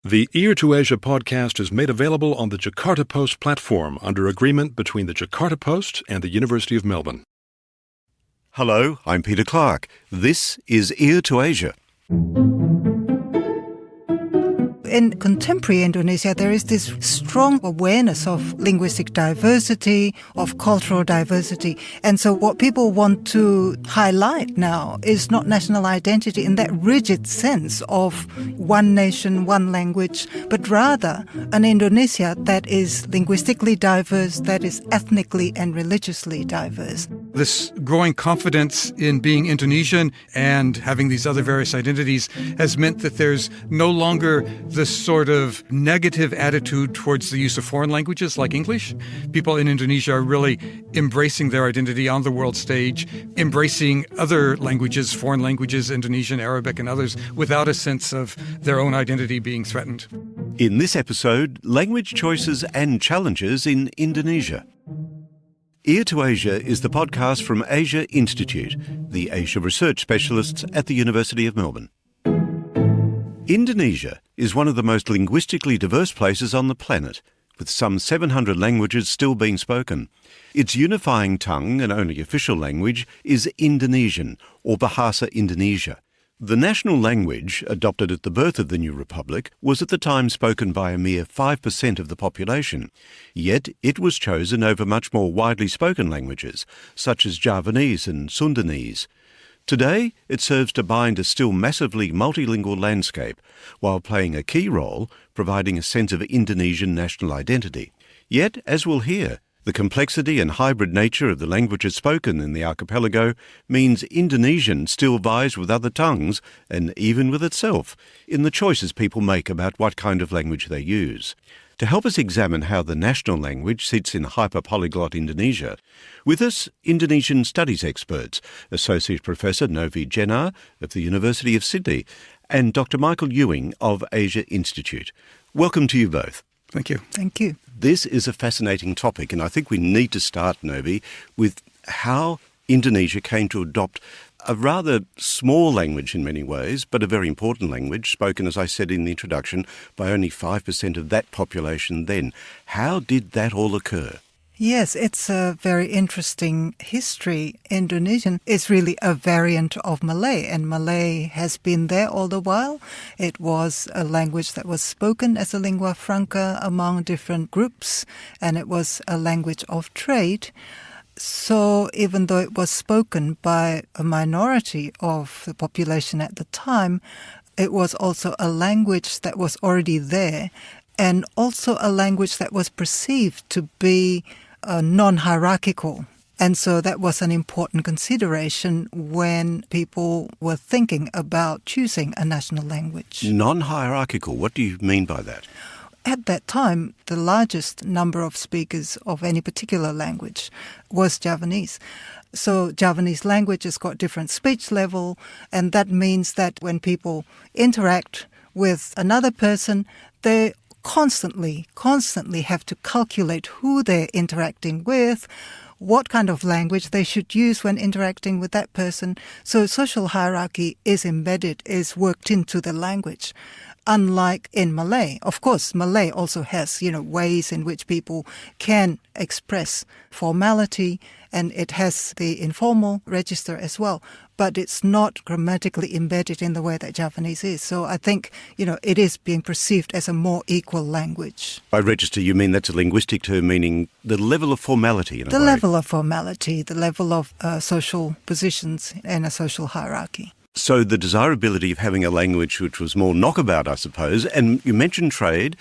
The Ear to Asia podcast is made available on the Jakarta Post platform under agreement between the Jakarta Post and the University of Melbourne. Hello, I'm Peter Clarke. This is Ear to Asia. In contemporary Indonesia, there is this strong awareness of linguistic diversity, of cultural diversity. And so what people want to highlight now is not national identity in that rigid sense of one nation, one language, but rather an Indonesia that is linguistically diverse, that is ethnically and religiously diverse. This growing confidence in being Indonesian and having these other various identities has meant that there's no longer this sort of negative attitude towards the use of foreign languages like English. People in Indonesia are really embracing their identity on the world stage, embracing other languages, foreign languages, Indonesian, Arabic, and others, without a sense of their own identity being threatened. In this episode, language choices and challenges in Indonesia. Ear to Asia is the podcast from Asia Institute, the Asia research specialists at the University of Melbourne. Indonesia is one of the most linguistically diverse places on the planet, with some 700 languages still being spoken. Its unifying tongue and only official language is Indonesian, or Bahasa Indonesia. The national language, adopted at the birth of the new republic, was at the time spoken by a mere 5% of the population. Yet it was chosen over much more widely spoken languages, such as Javanese and Sundanese. Today, it serves to bind a still massively multilingual landscape, while playing a key role, providing a sense of Indonesian national identity. Yet, as we'll hear, the complexity and hybrid nature of the languages spoken in the archipelago means Indonesian still vies with other tongues, and even with itself, in the choices people make about what kind of language they use. To help us examine how the national language sits in hyper-polyglot Indonesia, with us, Indonesian studies experts, Associate Professor Novi Djenar of the University of Sydney and Dr. Michael Ewing of Asia Institute. Welcome to you both. Thank you. Thank you. This is a fascinating topic, and I think we need to start, Novi, with how Indonesia came to adopt a rather small language in many ways, but a very important language, spoken, as I said in the introduction, by only 5% of that population then. How did that all occur? Yes, it's a very interesting history. Indonesian is really a variant of Malay, and Malay has been there all the while. It was a language that was spoken as a lingua franca among different groups, and it was a language of trade. So even though it was spoken by a minority of the population at the time, it was also a language that was already there, and also a language that was perceived to be non-hierarchical. And so that was an important consideration when people were thinking about choosing a national language. Non-hierarchical, what do you mean by that? At that time, the largest number of speakers of any particular language was Javanese. So Javanese language has got different speech level, and that means that when people interact with another person, they constantly have to calculate who they're interacting with, what kind of language they should use when interacting with that person. So social hierarchy is embedded, is worked into the language. Unlike in Malay. Of course, Malay also has, ways in which people can express formality, and it has the informal register as well. But it's not grammatically embedded in the way that Javanese is. So I think, it is being perceived as a more equal language. By register, you mean that's a linguistic term meaning the level of formality in a way? The level of formality, the level of social positions and a social hierarchy. So the desirability of having a language which was more knockabout, I suppose, and you mentioned trade.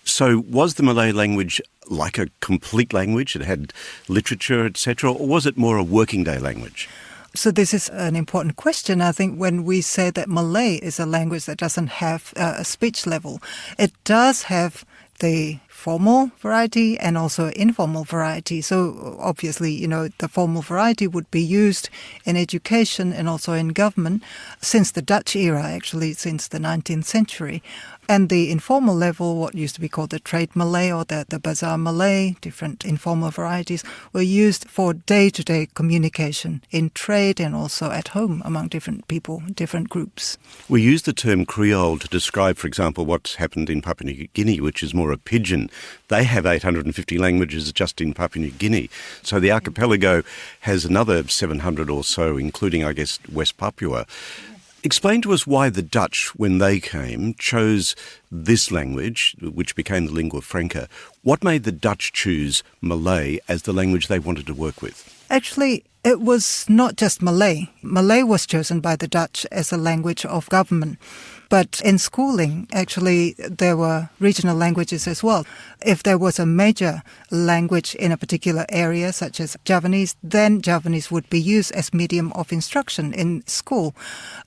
So was the Malay language like a complete language? It had literature, etc., or was it more a working day language? So this is an important question. I think when we say that Malay is a language that doesn't have a speech level, it does have the formal variety and also informal variety. So obviously, the formal variety would be used in education and also in government since the Dutch era, actually since the 19th century. And the informal level, what used to be called the trade Malay or the bazaar Malay, different informal varieties, were used for day-to-day communication in trade and also at home among different people, different groups. We use the term Creole to describe, for example, what's happened in Papua New Guinea, which is more a pidgin. They have 850 languages just in Papua New Guinea. So the archipelago has another 700 or so, including, I guess, West Papua. Explain to us why the Dutch, when they came, chose this language, which became the lingua franca. What made the Dutch choose Malay as the language they wanted to work with? Actually, it was not just Malay. Malay was chosen by the Dutch as a language of government. But in schooling, actually, there were regional languages as well. If there was a major language in a particular area, such as Javanese, then Javanese would be used as medium of instruction in school.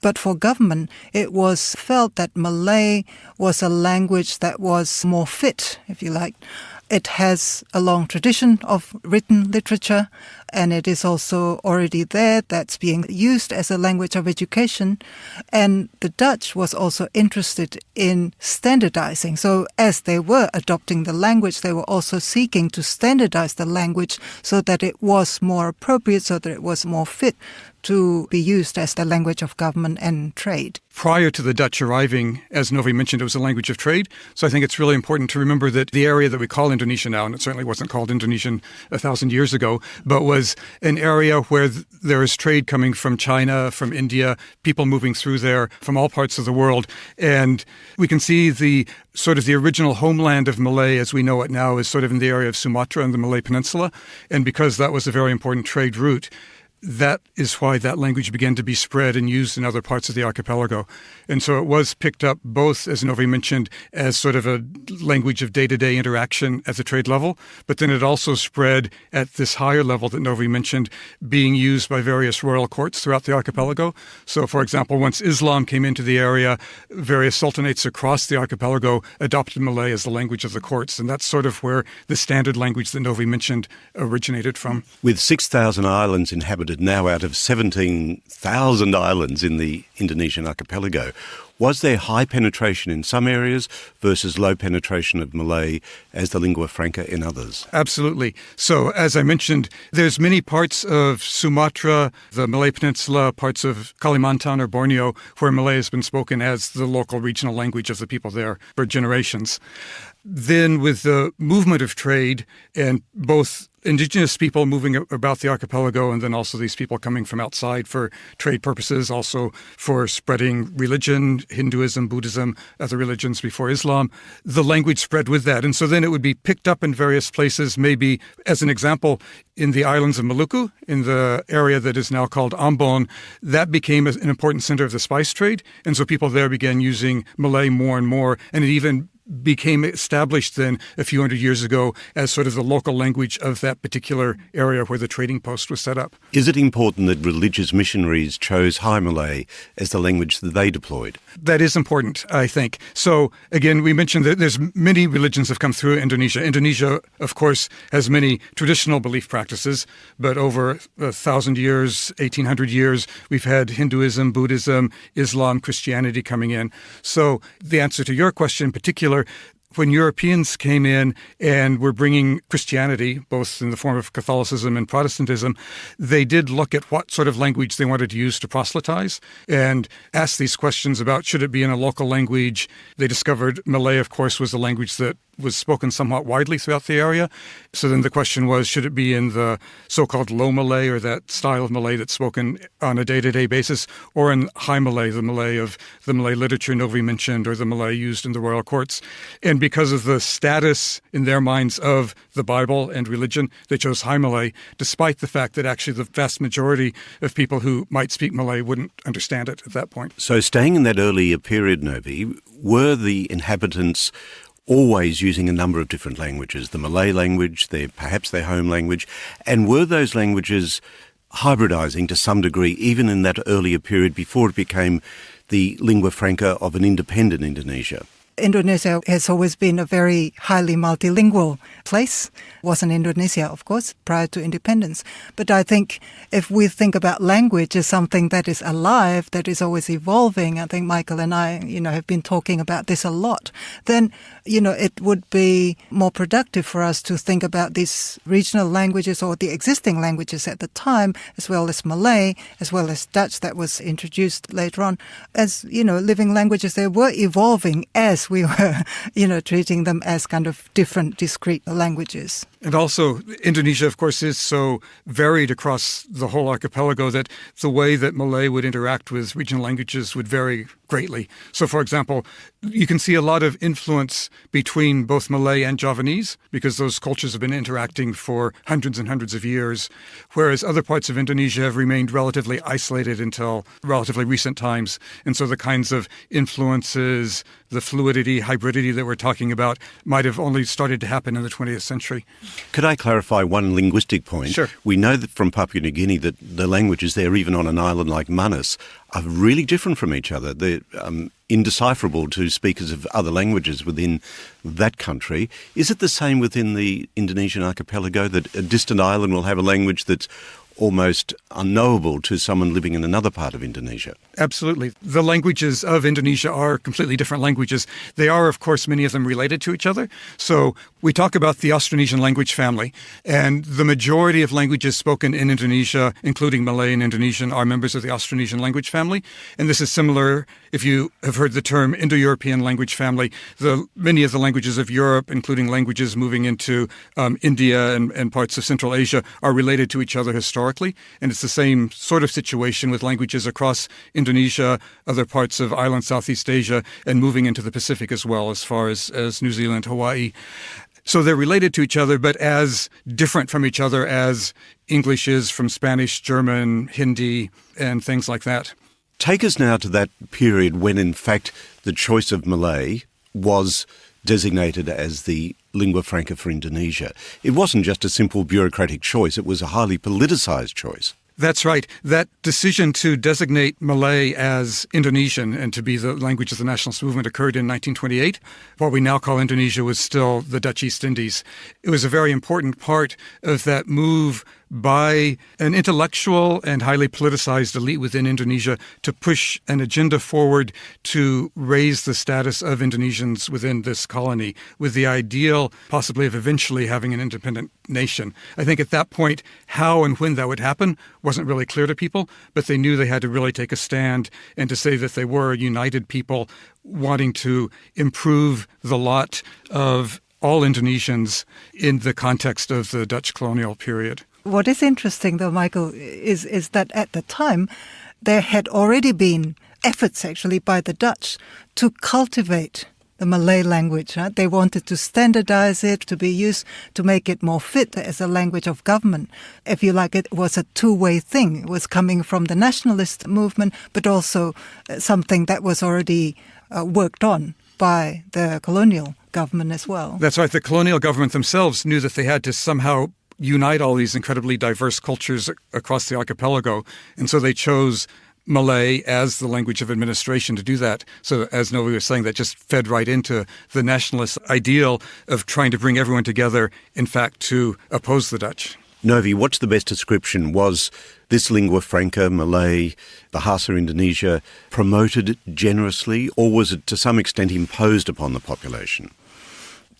But for government, it was felt that Malay was a language that was more fit, if you like. It has a long tradition of written literature, and it is also already there that's being used as a language of education. And the Dutch was also interested in standardizing. So as they were adopting the language, they were also seeking to standardize the language so that it was more appropriate, so that it was more fit to be used as the language of government and trade. Prior to the Dutch arriving, as Novi mentioned, it was a language of trade. So I think it's really important to remember that the area that we call Indonesia now, and it certainly wasn't called Indonesian 1,000 years ago, but was an area where there is trade coming from China, from India, people moving through there from all parts of the world. And we can see the sort of the original homeland of Malay as we know it now is sort of in the area of Sumatra and the Malay Peninsula. And because that was a very important trade route, that is why that language began to be spread and used in other parts of the archipelago. And so it was picked up both, as Novi mentioned, as sort of a language of day-to-day interaction at the trade level, but then it also spread at this higher level that Novi mentioned, being used by various royal courts throughout the archipelago. So, for example, once Islam came into the area, various sultanates across the archipelago adopted Malay as the language of the courts, and that's sort of where the standard language that Novi mentioned originated from. With 6,000 islands inhabited now out of 17,000 islands in the Indonesian archipelago, was there high penetration in some areas versus low penetration of Malay as the lingua franca in others? Absolutely. So, as I mentioned, there's many parts of Sumatra, the Malay Peninsula, parts of Kalimantan or Borneo, where Malay has been spoken as the local regional language of the people there for generations. Then with the movement of trade and both indigenous people moving about the archipelago and then also these people coming from outside for trade purposes, also for spreading religion, Hinduism, Buddhism, other religions before Islam, the language spread with that. And so then it would be picked up in various places, maybe as an example, in the islands of Maluku, in the area that is now called Ambon, that became an important center of the spice trade. And so people there began using Malay more and more, and it even became established then a few hundred years ago as sort of the local language of that particular area where the trading post was set up. Is it important that religious missionaries chose High Malay as the language that they deployed? That is important, I think. So, again, we mentioned that there's many religions have come through Indonesia. Indonesia, of course, has many traditional belief practices, but over 1,000 years, 1,800 years, we've had Hinduism, Buddhism, Islam, Christianity coming in. So the answer to your question in particular, when Europeans came in and were bringing Christianity, both in the form of Catholicism and Protestantism, they did look at what sort of language they wanted to use to proselytize and ask these questions about should it be in a local language. They discovered Malay, of course, was a language that was spoken somewhat widely throughout the area. So then the question was, should it be in the so-called Low Malay, or that style of Malay that's spoken on a day-to-day basis, or in High Malay, the Malay of the Malay literature Novi mentioned, or the Malay used in the royal courts. And because of the status in their minds of the Bible and religion, they chose High Malay, despite the fact that actually the vast majority of people who might speak Malay wouldn't understand it at that point. So staying in that earlier period, Novi, were the inhabitants always using a number of different languages, the Malay language, perhaps their home language, and were those languages hybridizing to some degree even in that earlier period before it became the lingua franca of an independent Indonesia? Indonesia has always been a very highly multilingual place. Wasn't Indonesia, of course, prior to independence. But I think if we think about language as something that is alive, that is always evolving, I think Michael and I, have been talking about this a lot, then, it would be more productive for us to think about these regional languages or the existing languages at the time, as well as Malay, as well as Dutch that was introduced later on, as, living languages. They were evolving as we were, treating them as kind of different, discrete languages. And also, Indonesia, of course, is so varied across the whole archipelago that the way that Malay would interact with regional languages would vary greatly. So, for example, you can see a lot of influence between both Malay and Javanese because those cultures have been interacting for hundreds and hundreds of years, whereas other parts of Indonesia have remained relatively isolated until relatively recent times. And so the kinds of influences, the fluidity, hybridity that we're talking about might have only started to happen in the 20th century. Could I clarify one linguistic point? Sure. We know that from Papua New Guinea that the languages there, even on an island like Manus, are really different from each other. They're indecipherable to speakers of other languages within that country. Is it the same within the Indonesian archipelago, that a distant island will have a language that's almost unknowable to someone living in another part of Indonesia? Absolutely. The languages of Indonesia are completely different languages. They are, of course, many of them related to each other. So we talk about the Austronesian language family, and the majority of languages spoken in Indonesia, including Malay and Indonesian, are members of the Austronesian language family. And this is similar, if you have heard the term Indo-European language family, many of the languages of Europe, including languages moving into India and parts of Central Asia, are related to each other historically. And it's the same sort of situation with languages across Indonesia, other parts of island Southeast Asia, and moving into the Pacific as well, as far as New Zealand, Hawaii. So they're related to each other, but as different from each other as English is from Spanish, German, Hindi, and things like that. Take us now to that period when, in fact, the choice of Malay was designated as the lingua franca for Indonesia. It wasn't just a simple bureaucratic choice, it was a highly politicized choice. That's right. That decision to designate Malay as Indonesian and to be the language of the nationalist movement occurred in 1928. What we now call Indonesia was still the Dutch East Indies. It was a very important part of that move by an intellectual and highly politicized elite within Indonesia to push an agenda forward to raise the status of Indonesians within this colony, with the ideal possibly of eventually having an independent nation. I think at that point, how and when that would happen wasn't really clear to people, but they knew they had to really take a stand and to say that they were a united people wanting to improve the lot of all Indonesians in the context of the Dutch colonial period. What is interesting, though, Michael, is that at the time there had already been efforts, actually, by the Dutch to cultivate the Malay language. Right? They wanted to standardize it, to be used, to make it more fit as a language of government. If you like, it was a two-way thing. It was coming from the nationalist movement, but also something that was already worked on by the colonial government as well. That's right. The colonial government themselves knew that they had to somehow unite all these incredibly diverse cultures across the archipelago. And so they chose Malay as the language of administration to do that. So as Novi was saying, that just fed right into the nationalist ideal of trying to bring everyone together, in fact, to oppose the Dutch. Novi, what's the best description? Was this lingua franca, Malay, Bahasa Indonesia, promoted generously, or was it to some extent imposed upon the population?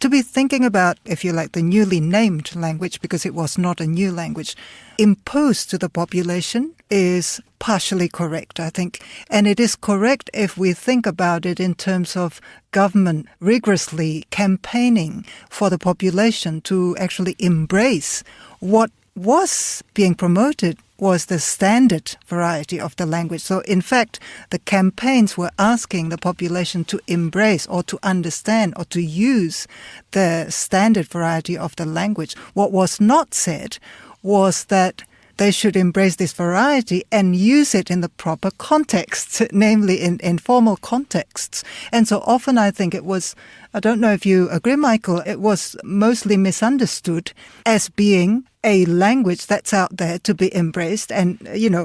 To be thinking about, if you like, the newly named language, because it was not a new language, imposed to the population is partially correct, I think. And it is correct if we think about it in terms of government rigorously campaigning for the population to actually embrace what was being promoted was the standard variety of the language. So in fact, the campaigns were asking the population to embrace or to understand or to use the standard variety of the language. What was not said was that they should embrace this variety and use it in the proper contexts, namely in formal contexts. And so often I think it was I don't know if you agree, Michael, it was mostly misunderstood as being a language that's out there to be embraced. And,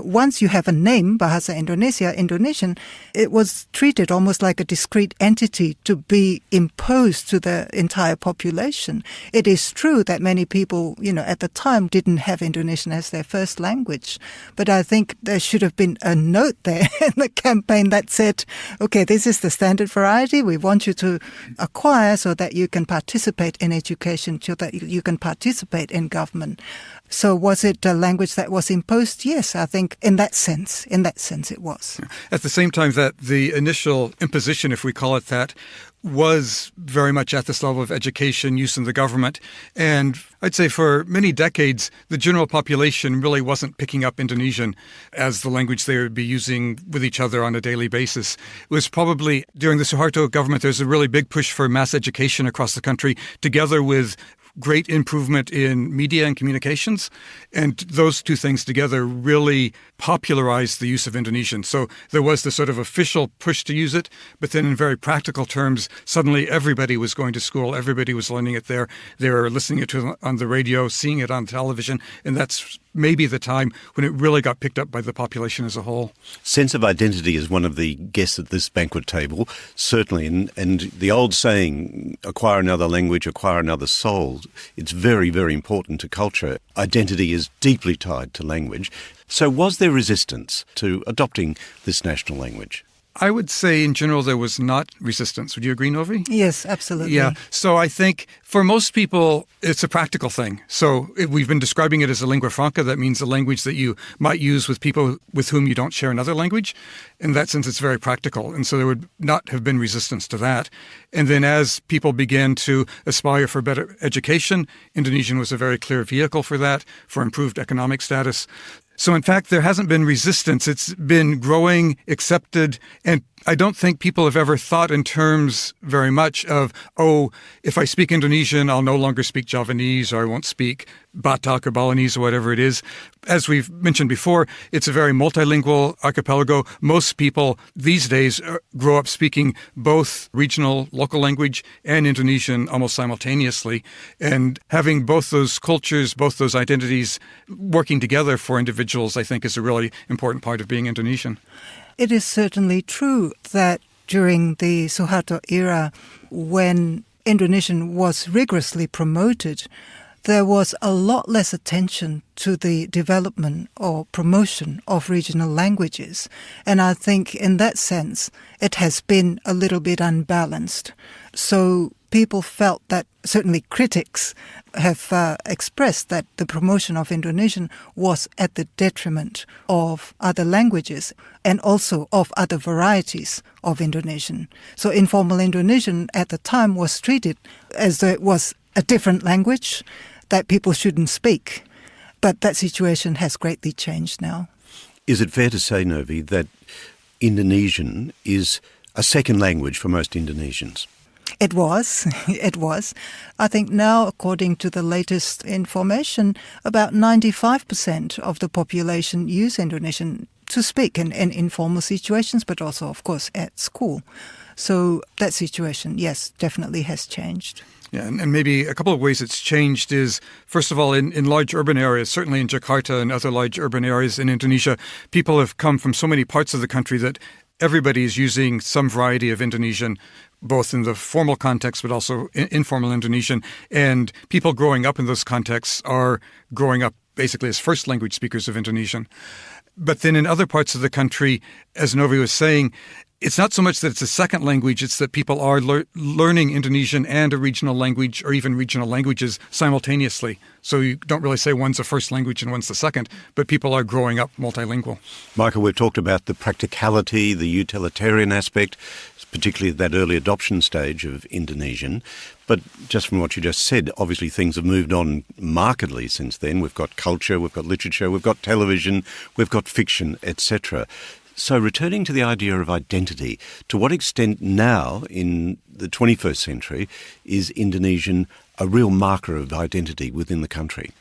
once you have a name, Bahasa Indonesia, Indonesian, it was treated almost like a discrete entity to be imposed to the entire population. It is true that many people, at the time didn't have Indonesian as their first language. But I think there should have been a note there in the campaign that said, okay, this is the standard variety we want you to acquire so that you can participate in education, so that you can participate in government. So was it a language that was imposed? Yes, I think in that sense it was. At the same time that the initial imposition, if we call it that, was very much at this level of education, use in the government. And I'd say for many decades, the general population really wasn't picking up Indonesian as the language they would be using with each other on a daily basis. It was probably during the Suharto government, there's a really big push for mass education across the country, together with great improvement in media and communications. And those two things together really popularized the use of Indonesian. So there was the sort of official push to use it, but then in very practical terms, suddenly everybody was going to school, everybody was learning it there. They were listening to it on the radio, seeing it on television, and that's maybe the time when it really got picked up by the population as a whole. Sense of identity is one of the guests at this banquet table, certainly. And the old saying, acquire another language, acquire another soul, it's very, very important to culture. Identity is deeply tied to language. So was there resistance to adopting this national language? I would say in general there was not resistance. Would you agree, Novi? Yes, absolutely. Yeah. So I think for most people, it's a practical thing. So we've been describing it as a lingua franca. That means a language that you might use with people with whom you don't share another language. In that sense, it's very practical. And so there would not have been resistance to that. And then as people began to aspire for better education, Indonesian was a very clear vehicle for that, for improved economic status. So in fact, there hasn't been resistance. It's been growing, accepted, and I don't think people have ever thought in terms very much of, if I speak Indonesian, I'll no longer speak Javanese, or I won't speak Batak or Balinese or whatever it is. As we've mentioned before, it's a very multilingual archipelago. Most people these days grow up speaking both regional, local language and Indonesian almost simultaneously. And having both those cultures, both those identities working together for individuals, I think is a really important part of being Indonesian. It is certainly true that during the Suharto era, when Indonesian was rigorously promoted, there was a lot less attention to the development or promotion of regional languages. And I think in that sense, it has been a little bit unbalanced. So people felt that, certainly critics have expressed that the promotion of Indonesian was at the detriment of other languages and also of other varieties of Indonesian. So informal Indonesian at the time was treated as though it was a different language that people shouldn't speak. But that situation has greatly changed now. Is it fair to say, Novi, that Indonesian is a second language for most Indonesians? It was. I think now, according to the latest information, about 95% of the population use Indonesian to speak in informal situations, but also, of course, at school. So that situation, yes, definitely has changed. Yeah, and maybe a couple of ways it's changed is, first of all, in large urban areas, certainly in Jakarta and other large urban areas in Indonesia, people have come from so many parts of the country that everybody is using some variety of Indonesian, both in the formal context but also informal Indonesian. And people growing up in those contexts are growing up basically as first language speakers of Indonesian. But then in other parts of the country, as Novi was saying, it's not so much that it's a second language, it's that people are learning Indonesian and a regional language or even regional languages simultaneously. So you don't really say one's the first language and one's the second, but people are growing up multilingual. Michael, we've talked about the practicality, the utilitarian aspect, particularly at that early adoption stage of Indonesian. But just from what you just said, obviously things have moved on markedly since then. We've got culture, we've got literature, we've got television, we've got fiction, etc. So returning to the idea of identity, to what extent now in the 21st century is Indonesian a real marker of identity within the country?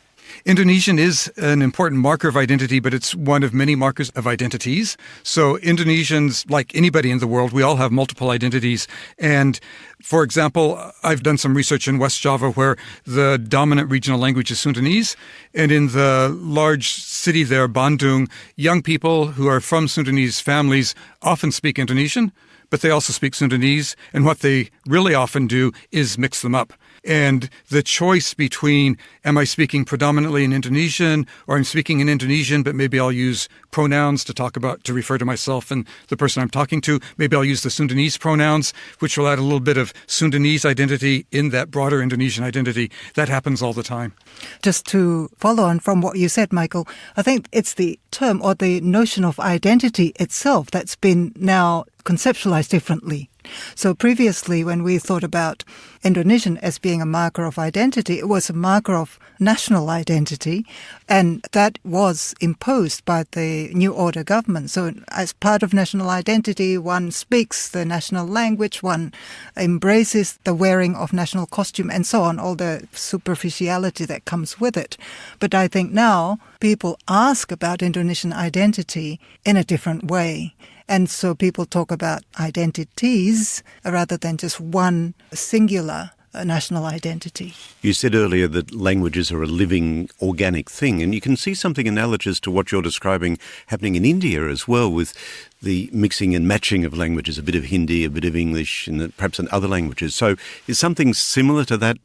Indonesian is an important marker of identity, but it's one of many markers of identities. So Indonesians, like anybody in the world, we all have multiple identities. And for example, I've done some research in West Java where the dominant regional language is Sundanese. And in the large city there, Bandung, young people who are from Sundanese families often speak Indonesian, but they also speak Sundanese. And what they really often do is mix them up. And the choice between, am I speaking predominantly in Indonesian, or I'm speaking in Indonesian, but maybe I'll use pronouns to refer to myself and the person I'm talking to. Maybe I'll use the Sundanese pronouns, which will add a little bit of Sundanese identity in that broader Indonesian identity. That happens all the time. Just to follow on from what you said, Michael, I think it's the term or the notion of identity itself that's been now conceptualized differently. So previously, when we thought about Indonesian as being a marker of identity, it was a marker of national identity, and that was imposed by the New Order government. So as part of national identity, one speaks the national language, one embraces the wearing of national costume, and so on, all the superficiality that comes with it. But I think now people ask about Indonesian identity in a different way. And so people talk about identities rather than just one singular national identity. You said earlier that languages are a living, organic thing, and you can see something analogous to what you're describing happening in India as well, with the mixing and matching of languages, a bit of Hindi, a bit of English, and perhaps in other languages. So is something similar to that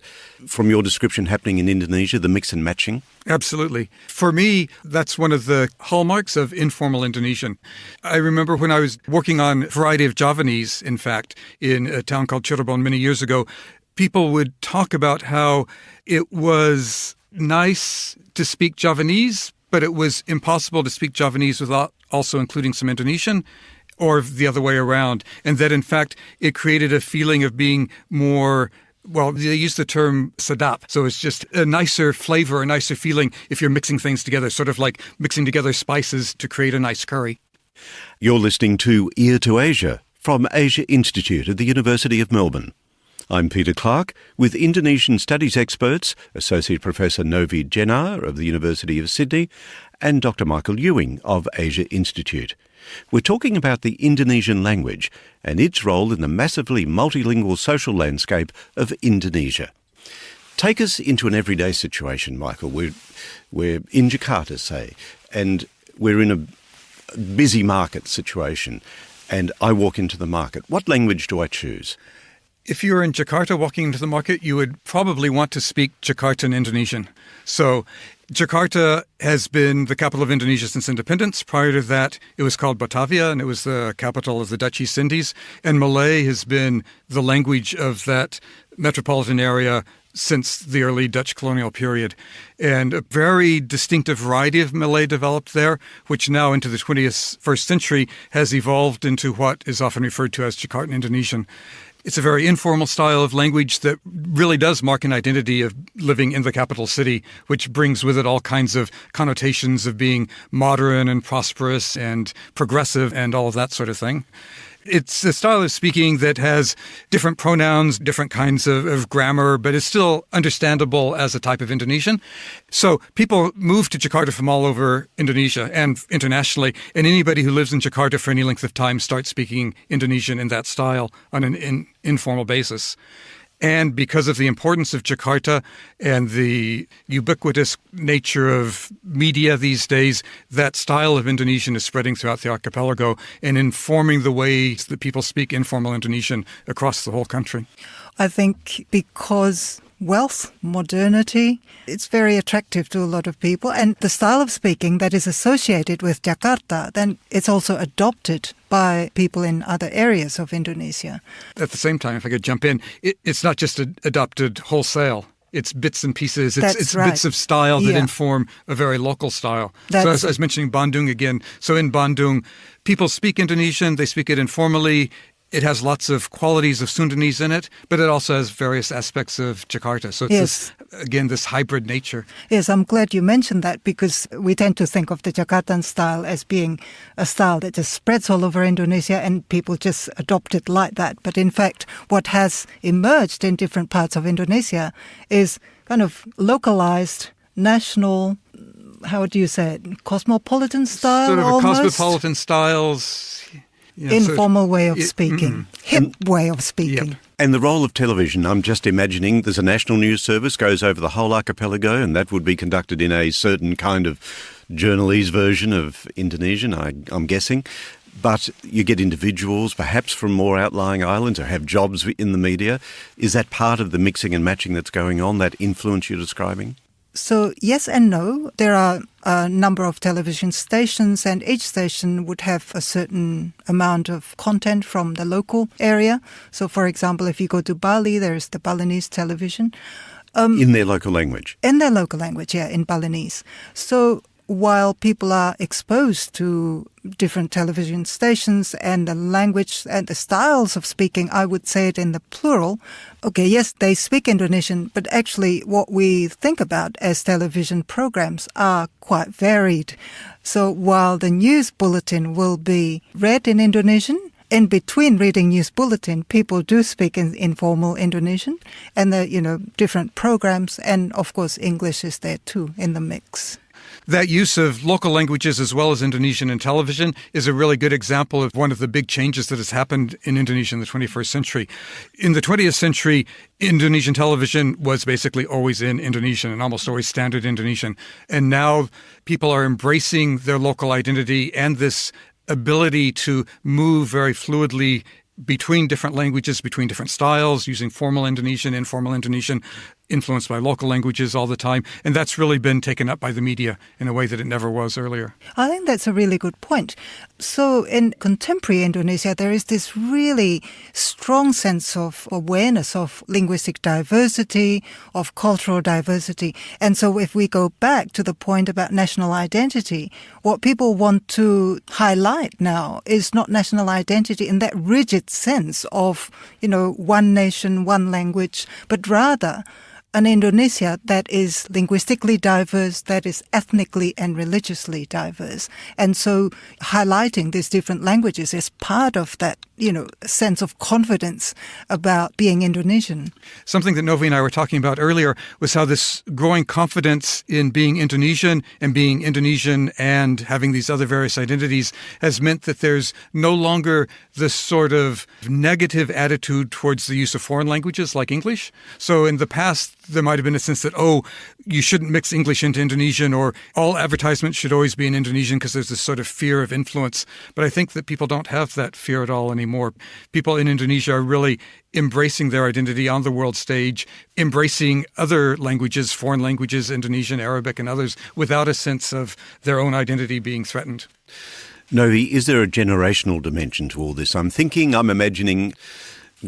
from your description happening in Indonesia, the mix and matching? Absolutely. For me, that's one of the hallmarks of informal Indonesian. I remember when I was working on a variety of Javanese, in fact, in a town called Cirebon many years ago, people would talk about how it was nice to speak Javanese, but it was impossible to speak Javanese without also including some Indonesian, or the other way around. And that, in fact, it created a feeling of being more, well, they use the term sedap. So it's just a nicer flavor, a nicer feeling if you're mixing things together, sort of like mixing together spices to create a nice curry. You're listening to Ear to Asia from Asia Institute at the University of Melbourne. I'm Peter Clarke with Indonesian studies experts, Associate Professor Novi Djenar of the University of Sydney and Dr. Michael Ewing of Asia Institute. We're talking about the Indonesian language and its role in the massively multilingual social landscape of Indonesia. Take us into an everyday situation, Michael. We're in Jakarta, say, and we're in a busy market situation, and I walk into the market. What language do I choose? If you were in Jakarta walking into the market, you would probably want to speak Jakartan Indonesian. So Jakarta has been the capital of Indonesia since independence. Prior to that, it was called Batavia, and it was the capital of the Dutch East Indies. And Malay has been the language of that metropolitan area since the early Dutch colonial period. And a very distinctive variety of Malay developed there, which now into the 21st century has evolved into what is often referred to as Jakartan Indonesian. It's a very informal style of language that really does mark an identity of living in the capital city, which brings with it all kinds of connotations of being modern and prosperous and progressive and all of that sort of thing. It's a style of speaking that has different pronouns, different kinds of grammar, but is still understandable as a type of Indonesian. So people move to Jakarta from all over Indonesia and internationally, and anybody who lives in Jakarta for any length of time starts speaking Indonesian in that style on an informal basis. And because of the importance of Jakarta and the ubiquitous nature of media these days, that style of Indonesian is spreading throughout the archipelago and informing the ways that people speak informal Indonesian across the whole country. I think because wealth, modernity, it's very attractive to a lot of people. And the style of speaking that is associated with Jakarta, then it's also adopted by people in other areas of Indonesia. At the same time, if I could jump in, it's not just adopted wholesale. It's bits and pieces. It's right. Bits of style that inform a very local style. So as I was mentioning Bandung again, so in Bandung, people speak Indonesian, they speak it informally. It has lots of qualities of Sundanese in it, but it also has various aspects of Jakarta. So it's this hybrid nature. Yes, I'm glad you mentioned that because we tend to think of the Jakartan style as being a style that just spreads all over Indonesia and people just adopt it like that. But in fact, what has emerged in different parts of Indonesia is kind of localized national, how do you say it, cosmopolitan style Sort of almost? a cosmopolitan styles. Informal way of speaking, hip way of speaking. Yep. And the role of television, I'm just imagining there's a national news service, goes over the whole archipelago, and that would be conducted in a certain kind of journalese version of Indonesian, I'm guessing. But you get individuals, perhaps from more outlying islands, or have jobs in the media. Is that part of the mixing and matching that's going on, that influence you're describing? So yes and no. There are a number of television stations, and each station would have a certain amount of content from the local area. So for example, if you go to Bali, there's the Balinese television. In their local language? In their local language, yeah, in Balinese. So while people are exposed to different television stations and the language and the styles of speaking, I would say it in the plural. Okay, yes, they speak Indonesian, but actually what we think about as television programs are quite varied. So while the news bulletin will be read in Indonesian, in between reading news bulletin, people do speak in informal Indonesian, and the different programs, and of course English is there too in the mix. That use of local languages as well as Indonesian in television is a really good example of one of the big changes that has happened in Indonesia in the 21st century. In the 20th century, Indonesian television was basically always in Indonesian and almost always standard Indonesian. And now people are embracing their local identity and this ability to move very fluidly between different languages, between different styles, using formal Indonesian, informal Indonesian, influenced by local languages all the time. And that's really been taken up by the media in a way that it never was earlier. I think that's a really good point. So in contemporary Indonesia, there is this really strong sense of awareness of linguistic diversity, of cultural diversity. And so if we go back to the point about national identity, what people want to highlight now is not national identity in that rigid sense of, one nation, one language, but rather an Indonesia that is linguistically diverse, that is ethnically and religiously diverse. And so highlighting these different languages is part of that, sense of confidence about being Indonesian. Something that Novi and I were talking about earlier was how this growing confidence in being Indonesian and having these other various identities has meant that there's no longer this sort of negative attitude towards the use of foreign languages like English. So in the past, there might have been a sense that, you shouldn't mix English into Indonesian, or all advertisements should always be in Indonesian because there's this sort of fear of influence. But I think that people don't have that fear at all anymore. People in Indonesia are really embracing their identity on the world stage, embracing other languages, foreign languages, Indonesian, Arabic, and others, without a sense of their own identity being threatened. Novi, is there a generational dimension to all this? I'm imagining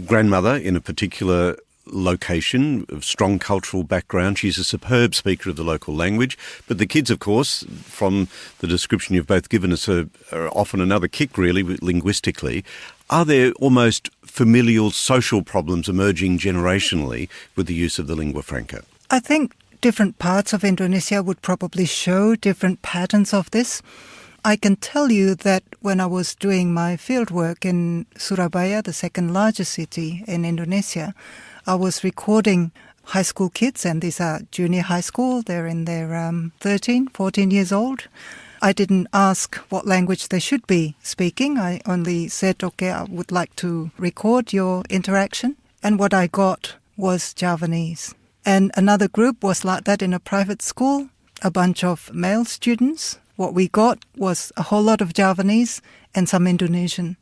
grandmother in a particular location of strong cultural background. She's a superb speaker of the local language, but the kids, of course, from the description you've both given us, are often another kick, really, linguistically. Are there almost familial social problems emerging generationally with the use of the lingua franca? I think different parts of Indonesia would probably show different patterns of this. I can tell you that when I was doing my fieldwork in Surabaya, the second largest city in Indonesia, I was recording high school kids, and these are junior high school. They're in their 13, 14 years old. I didn't ask what language they should be speaking. I only said, okay, I would like to record your interaction. And what I got was Javanese. And another group was like that in a private school, a bunch of male students. What we got was a whole lot of Javanese and some Indonesian.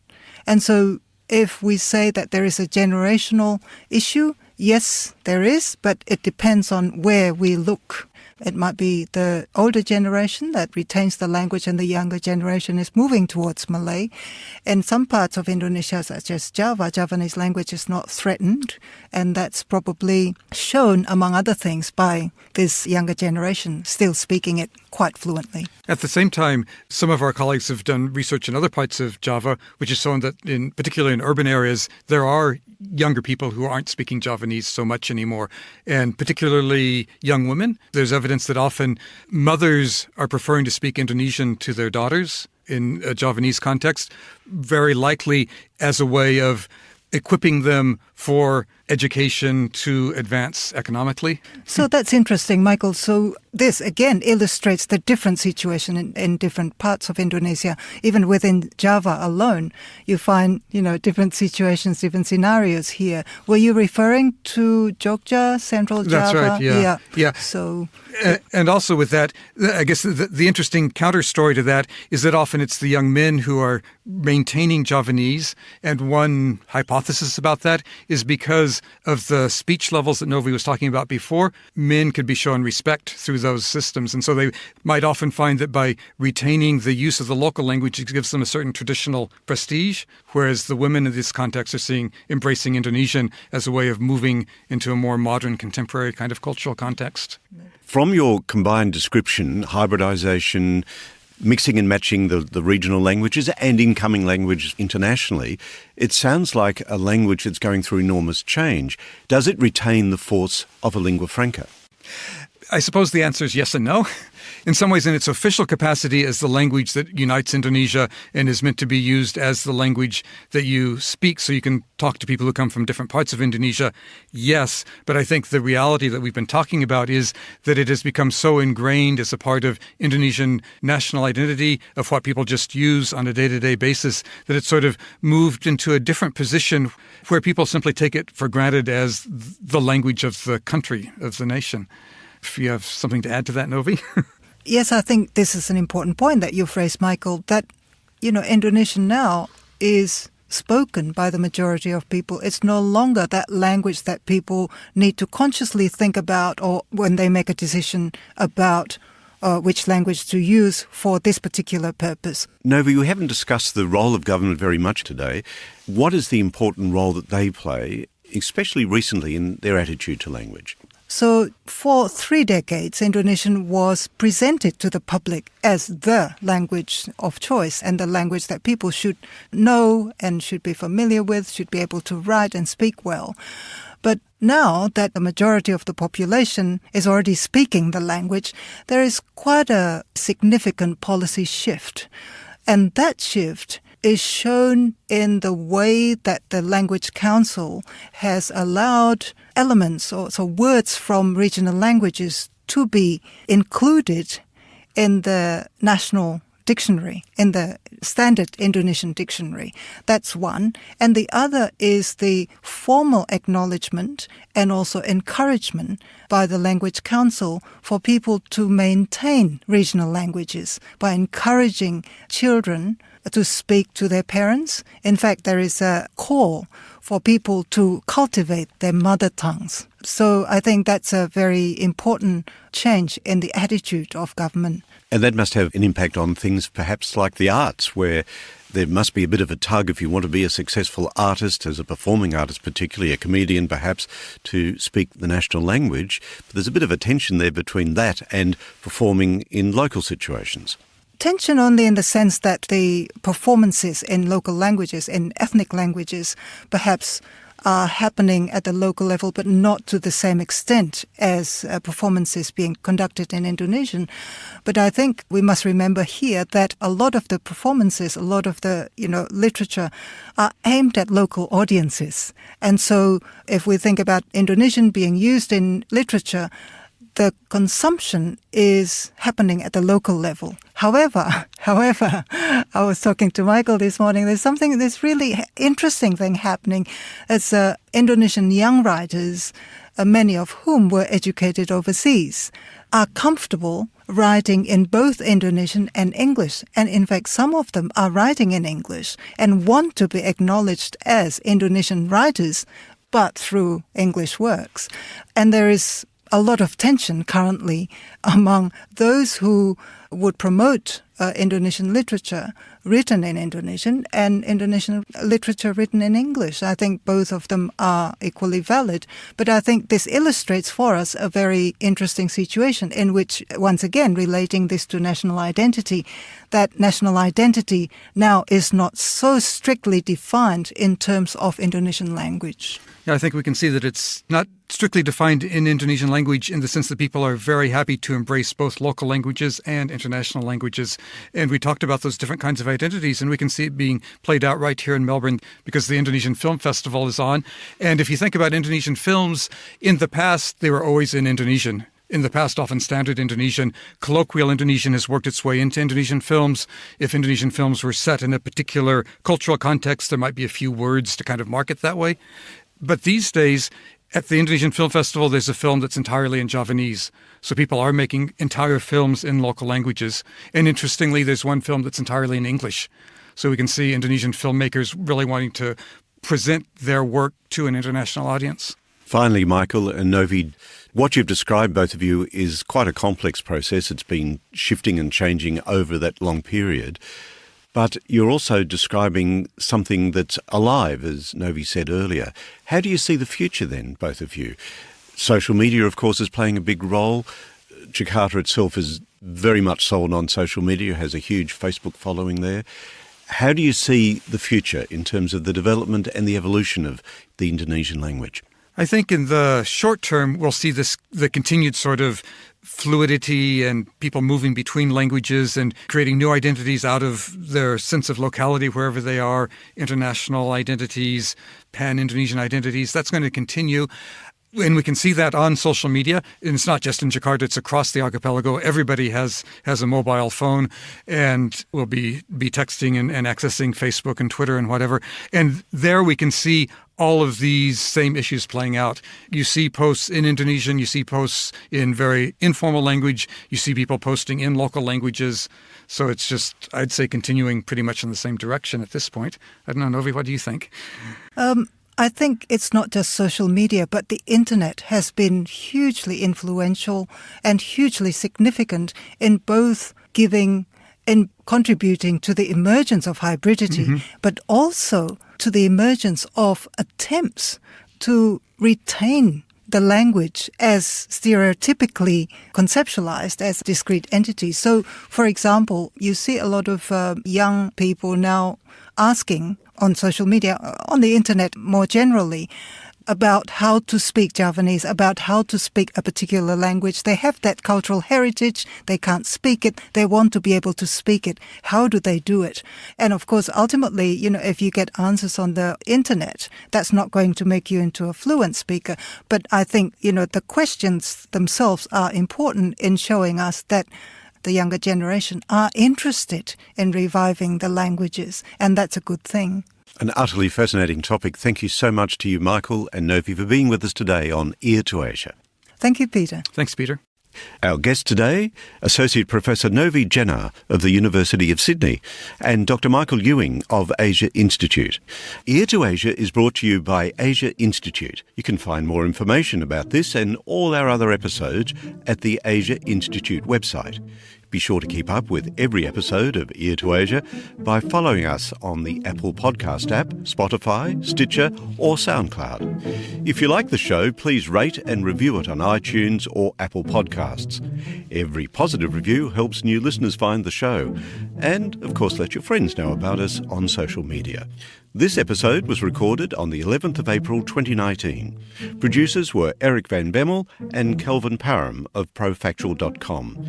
And so if we say that there is a generational issue, yes, there is, but it depends on where we look. It might be the older generation that retains the language and the younger generation is moving towards Malay. In some parts of Indonesia, such as Java, Javanese language is not threatened, and that's probably shown, among other things, by this younger generation still speaking it quite fluently. At the same time, some of our colleagues have done research in other parts of Java, which has shown that, particularly in urban areas, there are younger people who aren't speaking Javanese so much anymore, and particularly young women. There's evidence that often mothers are preferring to speak Indonesian to their daughters in a Javanese context, very likely as a way of equipping them for education to advance economically. So that's interesting, Michael. So this, again, illustrates the different situation in different parts of Indonesia. Even within Java alone, you find, different situations, different scenarios here. Were you referring to Jogja, Central Java? That's right, yeah. So... And also with that, I guess the interesting counter story to that is that often it's the young men who are maintaining Javanese. And one hypothesis about that is because of the speech levels that Novi was talking about before, men could be shown respect through those systems. And so they might often find that by retaining the use of the local language, it gives them a certain traditional prestige, whereas the women in this context are embracing Indonesian as a way of moving into a more modern, contemporary kind of cultural context. From your combined description, hybridization, mixing and matching the regional languages and incoming languages internationally, it sounds like a language that's going through enormous change. Does it retain the force of a lingua franca? I suppose the answer is yes and no. In some ways, in its official capacity as the language that unites Indonesia and is meant to be used as the language that you speak so you can talk to people who come from different parts of Indonesia, yes. But I think the reality that we've been talking about is that it has become so ingrained as a part of Indonesian national identity, of what people just use on a day-to-day basis, that it's sort of moved into a different position where people simply take it for granted as the language of the country, of the nation. If you have something to add to that, Novi? Yes, I think this is an important point that you've raised, Michael, that, Indonesian now is spoken by the majority of people. It's no longer that language that people need to consciously think about or when they make a decision about which language to use for this particular purpose. Novi, we haven't discussed the role of government very much today. What is the important role that they play, especially recently, in their attitude to language? So for 3 decades, Indonesian was presented to the public as the language of choice and the language that people should know and should be familiar with, should be able to write and speak well. But now that the majority of the population is already speaking the language, there is quite a significant policy shift. And that shift is shown in the way that the Language Council has allowed elements, so words from regional languages, to be included in the national dictionary, in the standard Indonesian dictionary. That's one. And the other is the formal acknowledgement and also encouragement by the Language Council for people to maintain regional languages by encouraging children to speak to their parents. In fact, there is a call for people to cultivate their mother tongues. So I think that's a very important change in the attitude of government. And that must have an impact on things perhaps like the arts, where there must be a bit of a tug if you want to be a successful artist, as a performing artist, particularly a comedian perhaps, to speak the national language. But there's a bit of a tension there between that and performing in local situations. Tension only in the sense that the performances in local languages, in ethnic languages, perhaps are happening at the local level, but not to the same extent as performances being conducted in Indonesian. But I think we must remember here that a lot of the performances, a lot of the literature are aimed at local audiences. And so if we think about Indonesian being used in literature, the consumption is happening at the local level. However, I was talking to Michael this morning, there's really interesting thing happening. It's Indonesian young writers, many of whom were educated overseas, are comfortable writing in both Indonesian and English. And in fact, some of them are writing in English and want to be acknowledged as Indonesian writers, but through English works. And there is a lot of tension currently among those who would promote Indonesian literature written in Indonesian and Indonesian literature written in English. I think both of them are equally valid. But I think this illustrates for us a very interesting situation in which, once again, relating this to national identity, that national identity now is not so strictly defined in terms of Indonesian language. Yeah, I think we can see that it's not strictly defined in Indonesian language in the sense that people are very happy to embrace both local languages and international languages. And we talked about those different kinds of identities, and we can see it being played out right here in Melbourne because the Indonesian Film Festival is on. And if you think about Indonesian films, in the past, they were always in Indonesian. In the past, often standard Indonesian. Colloquial Indonesian has worked its way into Indonesian films. If Indonesian films were set in a particular cultural context, there might be a few words to kind of mark it that way. But these days, at the Indonesian Film Festival, there's a film that's entirely in Javanese. So people are making entire films in local languages. And interestingly, there's one film that's entirely in English. So we can see Indonesian filmmakers really wanting to present their work to an international audience. Finally, Michael and Novi, what you've described, both of you, is quite a complex process. It's been shifting and changing over that long period. But you're also describing something that's alive, as Novi said earlier. How do you see the future then, both of you? Social media, of course, is playing a big role. Jakarta itself is very much sold on social media, has a huge Facebook following there. How do you see the future in terms of the development and the evolution of the Indonesian language? I think in the short term, we'll see the continued sort of fluidity and people moving between languages and creating new identities out of their sense of locality wherever they are, international identities, pan-Indonesian identities. That's going to continue. And we can see that on social media. And it's not just in Jakarta, it's across the archipelago. Everybody has a mobile phone and will be texting and accessing Facebook and Twitter and whatever. And there we can see all of these same issues playing out. You see posts in Indonesian, you see posts in very informal language, you see people posting in local languages. So it's just, I'd say, continuing pretty much in the same direction at this point. I don't know, Novi, what do you think? I think it's not just social media, but the internet has been hugely influential and hugely significant in both contributing to the emergence of hybridity, but also to the emergence of attempts to retain the language as stereotypically conceptualized as discrete entities. So, for example, you see a lot of young people now asking on social media, on the internet more generally, about how to speak Javanese, about how to speak a particular language. They have that cultural heritage. They can't speak it. They want to be able to speak it. How do they do it? And of course, ultimately, if you get answers on the internet, that's not going to make you into a fluent speaker. But I think, the questions themselves are important in showing us that the younger generation are interested in reviving the languages, and that's a good thing. An utterly fascinating topic. Thank you so much to you, Michael and Novi, for being with us today on Ear to Asia. Thank you, Peter. Thanks, Peter. Our guest today, Associate Professor Novi Djenar of the University of Sydney and Dr. Michael Ewing of Asia Institute. Ear to Asia is brought to you by Asia Institute. You can find more information about this and all our other episodes at the Asia Institute website. Be sure to keep up with every episode of Ear to Asia by following us on the Apple Podcast app, Spotify, Stitcher or SoundCloud. If you like the show, please rate and review it on iTunes or Apple Podcasts. Every positive review helps new listeners find the show. And, of course, let your friends know about us on social media. This episode was recorded on the 11th of April 2019. Producers were Eric Van Bemmel and Kelvin Parham of Profactual.com.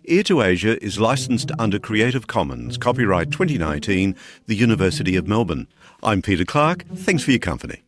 Ear to Asia is licensed under Creative Commons, copyright 2019, the University of Melbourne. I'm Peter Clarke. Thanks for your company.